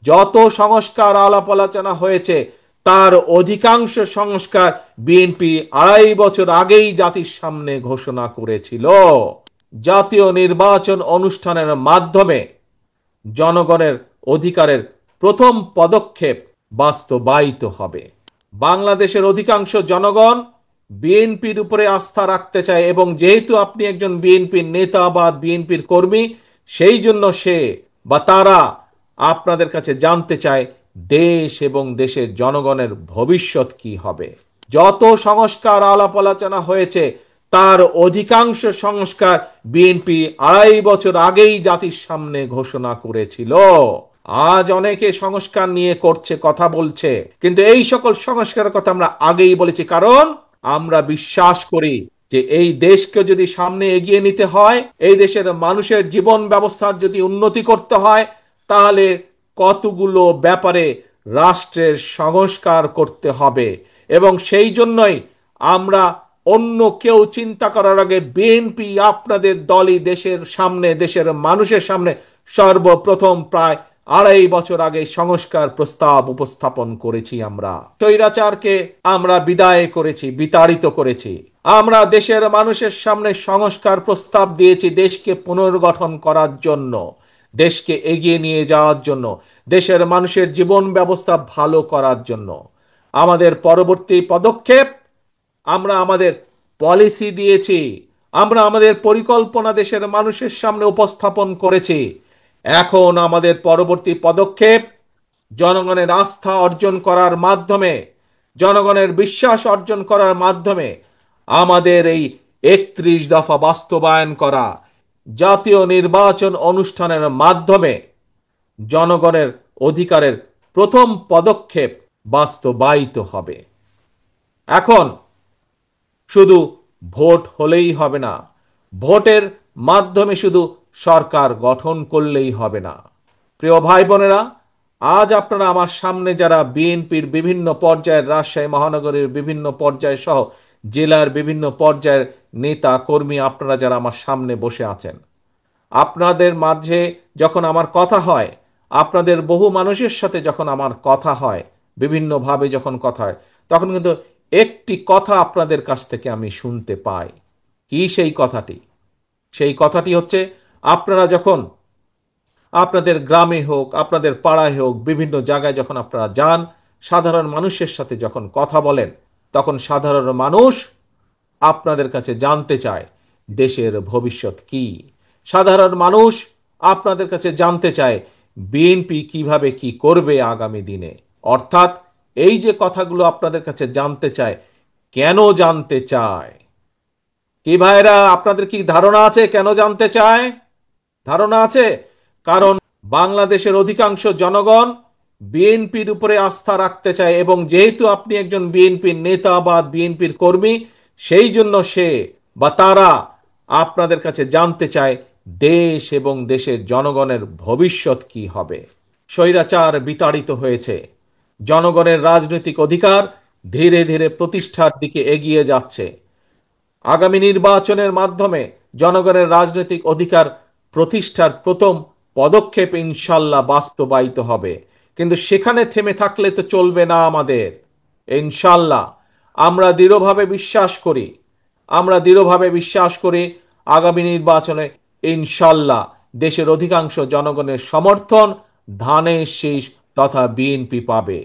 যত সংস্কার আলাপ আলোচনা হয়েছে তার অধিকাংশ সংস্কার বিএনপি 2.5 বছর আগেই জাতির সামনে ঘোষণা করেছিল। জাতীয় নির্বাচন অনুষ্ঠানের মাধ্যমে জনগণের অধিকারের প্রথম পদক্ষেপ বাস্তবায়িত হবে। বাংলাদেশের অধিকাংশ জনগণ বিএনপির উপরে আস্থা রাখতে চায় এবং যেহেতু আপনি একজন বিএনপির নেতা বা বিএনপির কর্মী, সেই জন্য সে বা তারা আপনাদের কাছে জানতে চায় দেশ এবং দেশের জনগণের ভবিষ্যৎ কি হবে। যত সংস্কার আলাপ আলোচনা হয়েছে তার অধিকাংশ সংস্কার বিএনপি 2.5 বছর আগেই জাতির সামনে ঘোষণা করেছিল। আজ অনেকে সংস্কার নিয়ে করছে, কথা বলছে, কিন্তু এই সকল সংস্কারের কথা আমরা আগেই বলেছি, কারণ আমরা বিশ্বাস করি যে এই দেশকে যদি সামনে এগিয়ে নিতে হয়, এই দেশের মানুষের জীবন ব্যবস্থার যদি উন্নতি করতে হয়, তাহলে কতগুলো ব্যাপারে রাষ্ট্রের সংস্কার করতে হবে। এবং সেই জন্যই আমরা অন্য কেউ চিন্তা করার আগে বিএনপি আপনাদের দলই দেশের সামনে, দেশের মানুষের সামনে সর্বপ্রথম প্রায় 2.5 বছর আগে সংস্কার প্রস্তাব উপস্থাপন করেছি। আমরা স্বৈরাচারকে আমরা বিদায় করেছি, বিতাড়িত করেছি। আমরা দেশের মানুষের সামনে সংস্কার প্রস্তাব দিয়েছি দেশকে পুনর্গঠন করার জন্য, দেশকে এগিয়ে নিয়ে যাওয়ার জন্য, দেশের মানুষের জীবন ব্যবস্থা ভালো করার জন্য। আমাদের পরবর্তী পদক্ষেপ, আমরা আমাদের পলিসি দিয়েছি, আমরা আমাদের পরিকল্পনা দেশের মানুষের সামনে উপস্থাপন করেছি। এখন আমাদের পরবর্তী পদক্ষেপ জনগণের আস্থা অর্জন করার মাধ্যমে, জনগণের বিশ্বাস অর্জন করার মাধ্যমে আমাদের এই 31 দফা বাস্তবায়ন করা, জাতীয় নির্বাচন অনুষ্ঠানের মাধ্যমে জনগণের অধিকারের প্রথম পদক্ষেপ বাস্তবায়িত হবে। এখন শুধু ভোট হলেই হবে না, ভোটের মাধ্যমে শুধু সরকার গঠন করলেই হবে না। প্রিয় ভাই বোনেরা, আজ আপনারা আমার সামনে যারা বিএনপির বিভিন্ন পর্যায়ের, রাজশাহী মহানগরীর বিভিন্ন পর্যায় সহ জেলার বিভিন্ন পর্যায়ের নেতা কর্মী, আপনারা যারা আমার সামনে বসে আছেন, আপনাদের মাঝে যখন আমার কথা হয়, আপনাদের বহু মানুষের সাথে যখন আমার কথা হয়, বিভিন্নভাবে যখন কথা হয়, তখন কিন্তু একটি কথা আপনাদের কাছ থেকে আমি শুনতে পাই। কি সেই কথাটি? সেই কথাটি হচ্ছে, আপনারা যখন আপনাদের গ্রামে হোক, আপনাদের পাড়ায় হোক, বিভিন্ন জায়গায় যখন আপনারা যান, সাধারণ মানুষের সাথে যখন কথা বলেন, তখন সাধারণ মানুষ আপনাদের কাছে জানতে চায় দেশের ভবিষ্যৎ কি। সাধারণ মানুষ আপনাদের কাছে জানতে চায় বিএনপি কিভাবে কি করবে আগামী দিনে। অর্থাৎ এই যে কথাগুলো আপনাদের কাছে জানতে চায়, কেন জানতে চায়? কি ভাইরা, আপনাদের কি ধারণা আছে কেন জানতে চায়? ধারণা আছে? কারণ বাংলাদেশের অধিকাংশ জনগণ বিএনপির উপরে আস্থা রাখতে চায় এবং যেহেতু আপনি একজন বিএনপির নেতা বা বিএনপির কর্মী, সেই জন্য সে বা তারা আপনাদের কাছে জানতে চায় দেশ এবং দেশের জনগণের ভবিষ্যৎ কি হবে। স্বৈরাচার বিতাড়িত হয়েছে, জনগণের রাজনৈতিক অধিকার ধীরে ধীরে প্রতিষ্ঠার দিকে এগিয়ে যাচ্ছে। আগামী নির্বাচনের মাধ্যমে জনগণের রাজনৈতিক অধিকার প্রতিষ্ঠার প্রথম পদক্ষেপ ইনশাল্লাহ বাস্তবায়িত হবে। কিন্তু সেখানে থেমে থাকলে তো চলবে না আমাদের। ইনশাল্লাহ আমরা দৃঢ়ভাবে বিশ্বাস করি, আগামী নির্বাচনে ইনশাল্লাহ দেশের অধিকাংশ জনগণের সমর্থন ধানের শীষ তথা বিএনপি পাবে।